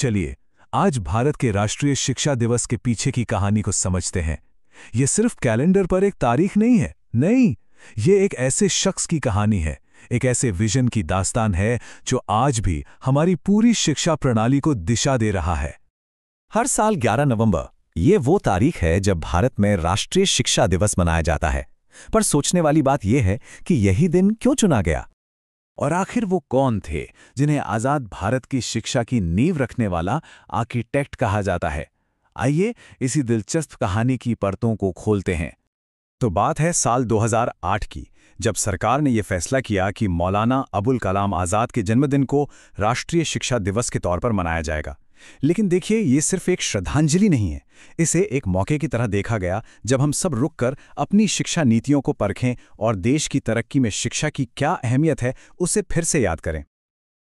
चलिए आज भारत के राष्ट्रीय शिक्षा दिवस के पीछे की कहानी को समझते हैं। ये सिर्फ कैलेंडर पर एक तारीख नहीं है, नहीं, ये एक ऐसे शख्स की कहानी है, एक ऐसे विजन की दास्तान है जो आज भी हमारी पूरी शिक्षा प्रणाली को दिशा दे रहा है। हर साल 11 नवंबर ये वो तारीख है जब भारत में राष्ट्रीय शिक्षा दिवस मनाया जाता है। पर सोचने वाली बात यह है कि यही दिन क्यों चुना गया? और आखिर वो कौन थे जिन्हें आज़ाद भारत की शिक्षा की नींव रखने वाला आर्किटेक्ट कहा जाता है? आइए इसी दिलचस्प कहानी की परतों को खोलते हैं। तो बात है साल 2008 की, जब सरकार ने यह फैसला किया कि मौलाना अबुल कलाम आज़ाद के जन्मदिन को राष्ट्रीय शिक्षा दिवस के तौर पर मनाया जाएगा। लेकिन देखिए, ये सिर्फ एक श्रद्धांजलि नहीं है, इसे एक मौके की तरह देखा गया जब हम सब रुककर अपनी शिक्षा नीतियों को परखें और देश की तरक्की में शिक्षा की क्या अहमियत है उसे फिर से याद करें।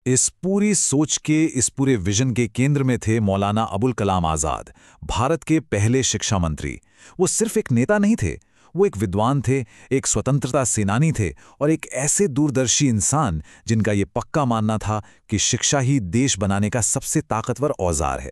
इस पूरी सोच के, इस पूरे विजन के केंद्र में थे मौलाना अबुल कलाम आज़ाद, भारत के पहले शिक्षा मंत्री। वो सिर्फ एक नेता नहीं थे, वो एक विद्वान थे, एक स्वतंत्रता सेनानी थे और एक ऐसे दूरदर्शी इंसान जिनका ये पक्का मानना था कि शिक्षा ही देश बनाने का सबसे ताकतवर औजार है।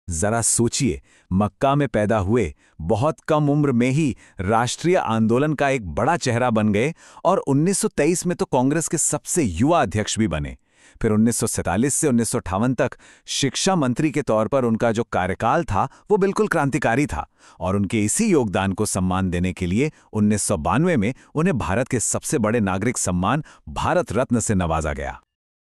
जरा सोचिए, मक्का में पैदा हुए, बहुत कम उम्र में ही राष्ट्रीय आंदोलन का एक बड़ा चेहरा बन गए और 1923 में तो कांग्रेस के सबसे युवा अध्यक्ष भी बने। फिर 1947 से 1958 तक शिक्षा मंत्री के तौर पर उनका जो कार्यकाल था वो बिल्कुल क्रांतिकारी था और उनके इसी योगदान को सम्मान देने के लिए 1992 में उन्हें भारत के सबसे बड़े नागरिक सम्मान भारत रत्न से नवाजा गया।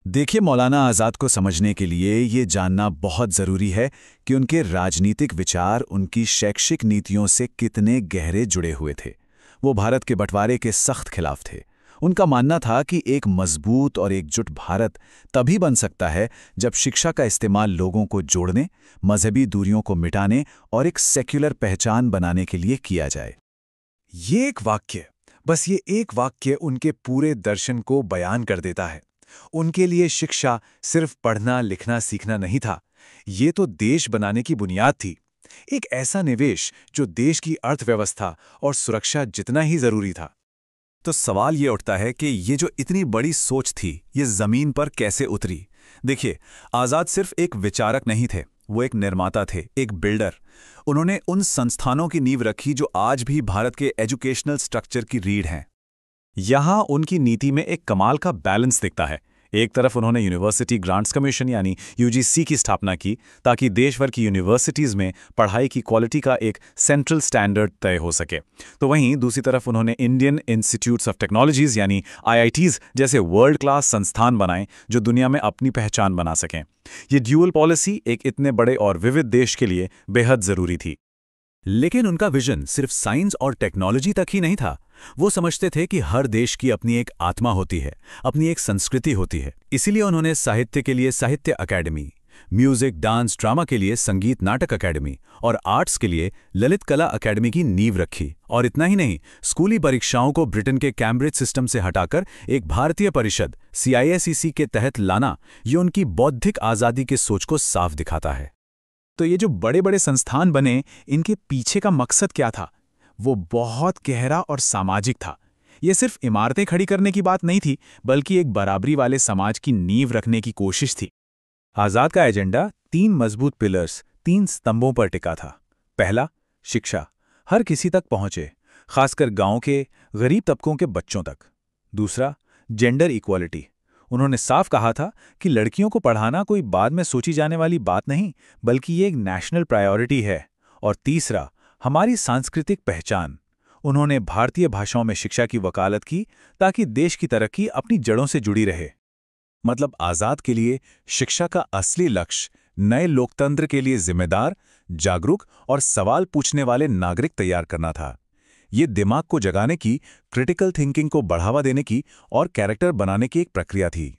देखिए, मौलाना आज़ाद को समझने के लिए ये जानना बहुत ज़रूरी है कि उनके राजनीतिक विचार उनकी शैक्षिक नीतियों से कितने गहरे जुड़े हुए थे। वो भारत के बंटवारे के सख्त खिलाफ थे। उनका मानना था कि एक मजबूत और एकजुट भारत तभी बन सकता है जब शिक्षा का इस्तेमाल लोगों को जोड़ने, मजहबी दूरियों को मिटाने और एक सेक्युलर पहचान बनाने के लिए किया जाए। ये एक वाक्य, बस ये एक वाक्य उनके पूरे दर्शन को बयान कर देता है। उनके लिए शिक्षा सिर्फ पढ़ना लिखना सीखना नहीं था, ये तो देश बनाने की बुनियाद थी। एक ऐसा निवेश जो देश की अर्थव्यवस्था और सुरक्षा जितना ही जरूरी था। तो सवाल ये उठता है कि ये जो इतनी बड़ी सोच थी, ये जमीन पर कैसे उतरी? देखिए, आज़ाद सिर्फ एक विचारक नहीं थे, वो एक निर्माता थे, एक बिल्डर। उन्होंने उन संस्थानों की नींव रखी जो आज भी भारत के एजुकेशनल स्ट्रक्चर की रीढ़ हैं। यहाँ उनकी नीति में एक कमाल का बैलेंस दिखता है। एक तरफ उन्होंने यूनिवर्सिटी ग्रांट्स कमीशन यानी यूजीसी की स्थापना की ताकि देश भर की यूनिवर्सिटीज़ में पढ़ाई की क्वालिटी का एक सेंट्रल स्टैंडर्ड तय हो सके। तो वहीं दूसरी तरफ उन्होंने इंडियन इंस्टीट्यूट्स ऑफ टेक्नोलॉजीज़ यानी आईआईटीज़ जैसे वर्ल्ड क्लास संस्थान बनाए जो दुनिया में अपनी पहचान बना सकें। ये ड्यूअल पॉलिसी एक इतने बड़े और विविध देश के लिए बेहद ज़रूरी थी। लेकिन उनका विजन सिर्फ साइंस और टेक्नोलॉजी तक ही नहीं था। वो समझते थे कि हर देश की अपनी एक आत्मा होती है, अपनी एक संस्कृति होती है। इसीलिए उन्होंने साहित्य के लिए साहित्य अकेडमी, म्यूजिक डांस ड्रामा के लिए संगीत नाटक अकेडमी और आर्ट्स के लिए ललित कला अकेडमी की नींव रखी। और इतना ही नहीं, स्कूली परीक्षाओं को ब्रिटेन के कैम्ब्रिज सिस्टम से हटाकर एक भारतीय परिषद CISEC के तहत लाना, ये उनकी बौद्धिक आज़ादी की सोच को साफ दिखाता है। तो ये जो बड़े बड़े संस्थान बने, इनके पीछे का मकसद क्या था? वो बहुत गहरा और सामाजिक था। ये सिर्फ इमारतें खड़ी करने की बात नहीं थी, बल्कि एक बराबरी वाले समाज की नींव रखने की कोशिश थी। आज़ाद का एजेंडा 3 मजबूत पिलर्स, 3 स्तंभों पर टिका था। पहला, शिक्षा, हर किसी तक पहुंचे, खासकर गांव के गरीब तबकों के बच्चों तक। दूसरा, जेंडर इक्वालिटी। उन्होंने साफ कहा था कि लड़कियों को पढ़ाना कोई बाद में सोची जाने वाली बात नहीं, बल्कि ये एक नेशनल प्रायोरिटी है। और तीसरा, हमारी सांस्कृतिक पहचान। उन्होंने भारतीय भाषाओं में शिक्षा की वकालत की ताकि देश की तरक्की अपनी जड़ों से जुड़ी रहे। मतलब आज़ाद के लिए शिक्षा का असली लक्ष्य नए लोकतंत्र के लिए जिम्मेदार, जागरूक और सवाल पूछने वाले नागरिक तैयार करना था। ये दिमाग को जगाने की, क्रिटिकल थिंकिंग को बढ़ावा देने की और कैरेक्टर बनाने की एक प्रक्रिया थी।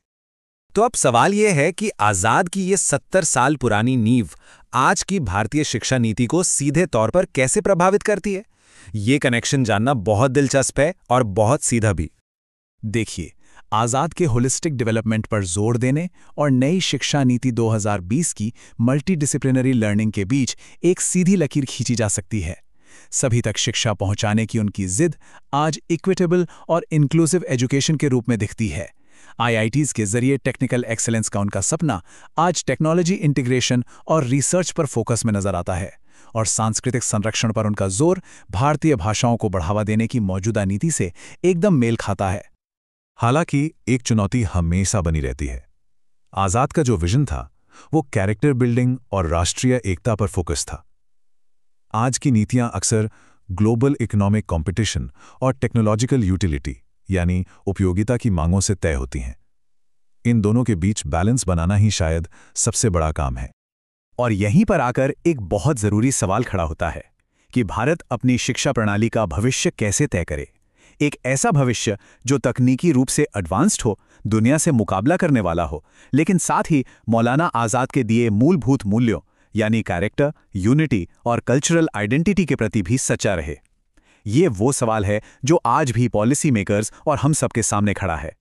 तो अब सवाल यह है कि आज़ाद की ये 70 साल पुरानी नींव आज की भारतीय शिक्षा नीति को सीधे तौर पर कैसे प्रभावित करती है? ये कनेक्शन जानना बहुत दिलचस्प है और बहुत सीधा भी। देखिए, आज़ाद के होलिस्टिक डेवलपमेंट पर जोर देने और नई शिक्षा नीति 2020 की मल्टीडिसिप्लिनरी लर्निंग के बीच एक सीधी लकीर खींची जा सकती है। सभी तक शिक्षा पहुंचाने की उनकी जिद आज इक्विटेबल और इंक्लूसिव एजुकेशन के रूप में दिखती है। आईआईटीज के जरिए टेक्निकल एक्सेलेंस का उनका सपना आज टेक्नोलॉजी इंटीग्रेशन और रिसर्च पर फोकस में नजर आता है, और सांस्कृतिक संरक्षण पर उनका जोर भारतीय भाषाओं को बढ़ावा देने की मौजूदा नीति से एकदम मेल खाता है। हालांकि एक चुनौती हमेशा बनी रहती है। आज़ाद का जो विजन था वो कैरेक्टर बिल्डिंग और राष्ट्रीय एकता पर फोकस था। आज की नीतियां अक्सर ग्लोबल इकोनॉमिक कंपटीशन और टेक्नोलॉजिकल यूटिलिटी यानी उपयोगिता की मांगों से तय होती हैं। इन दोनों के बीच बैलेंस बनाना ही शायद सबसे बड़ा काम है। और यहीं पर आकर एक बहुत ज़रूरी सवाल खड़ा होता है कि भारत अपनी शिक्षा प्रणाली का भविष्य कैसे तय करे। एक ऐसा भविष्य जो तकनीकी रूप से एडवांस्ड हो, दुनिया से मुकाबला करने वाला हो, लेकिन साथ ही मौलाना आज़ाद के दिए मूलभूत मूल्यों यानी कैरेक्टर, यूनिटी और कल्चरल आइडेंटिटी के प्रति भी सच्चा रहे। ये वो सवाल है जो आज भी पॉलिसी मेकर्स और हम सबके सामने खड़ा है।